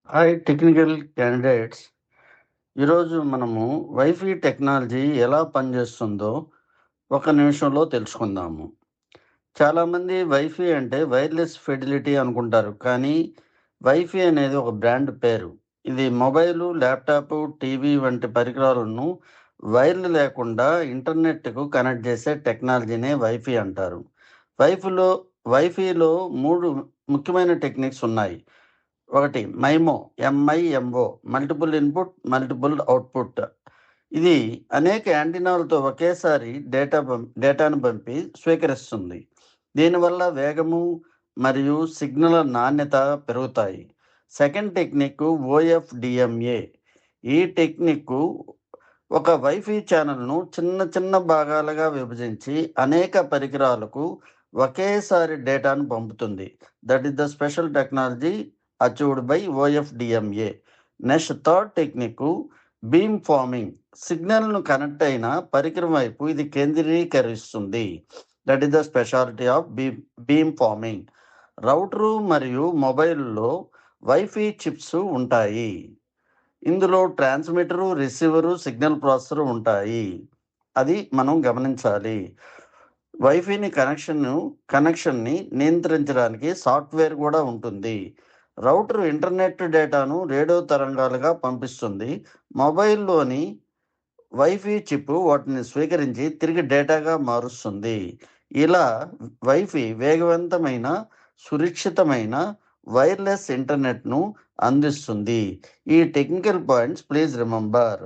Hi technical candidates. ఈరోజు మనము wifi technology ఎలా పనిచేస్తుందో ఒక నిమిషంలో తెలుసుకుందాము. చాలామంది వైఫై అంటే వైర్లెస్ ఫెసిలిటీ అనుకుంటారు. కానీ వైఫై అనేది ఒక బ్రాండ్ పేరు. ఇది మొబైలు, ల్యాప్‌టాపు, టీవీ వంటి పరికరాలను వైర్లు లేకుండా ఇంటర్నెట్‌కు కనెక్ట్ చేసే టెక్నాలజీనే వైఫై అంటారు. వైఫ్‌లో వైఫైలో 3 ముఖ్యమైన టెక్నిక్స్ ఉన్నాయి. ఒకటి MIMO, MIMO, multiple input, multiple output. ఇది అనేక యాంటెన్నాలతో ఒకేసారి డేటాను పంపి స్వీకరిస్తుంది. దీనివల్ల వేగము మరియు సిగ్నల్ నాణ్యత పెరుగుతాయి. Second technique OFDMA. ఈ టెక్నిక్ ఒక వైఫై ఛానెల్‌ను చిన్న చిన్న భాగాలుగా విభజించి అనేక పరికరాలకు ఒకేసారి డేటాను పంపుతుంది. That is the special technology achieved by OFDMA. Next third technique beam forming. సిగ్నల్‌ను కనెక్ట్ అయిన పరికరం వైపు ఇది కేంద్రీకరిస్తుంది. That is the speciality of beam forming. Router మరియు మొబైల్‌లో వైఫై చిప్స్ ఉంటాయి. ఇందులో ట్రాన్స్మిటరు, రిసీవరు, సిగ్నల్ ప్రాసెసర్ ఉంటాయి. అది మనం గమనించాలి. వైఫైని కనెక్షన్‌ని నియంత్రించడానికి సాఫ్ట్‌వేర్ కూడా ఉంటుంది. రౌటర్ ఇంటర్నెట్ డేటాను రేడియో తరంగాలుగా పంపిస్తుంది. మొబైల్‌లోని వైఫై చిప్ వాటిని స్వీకరించి తిరిగి డేటాగా మారుస్తుంది. ఇలా వైఫై వేగవంతమైన, సురక్షితమైన వైర్లెస్ ఇంటర్నెట్‌ను అందిస్తుంది. ఈ టెక్నికల్ పాయింట్స్ ప్లీజ్ రిమెంబర్.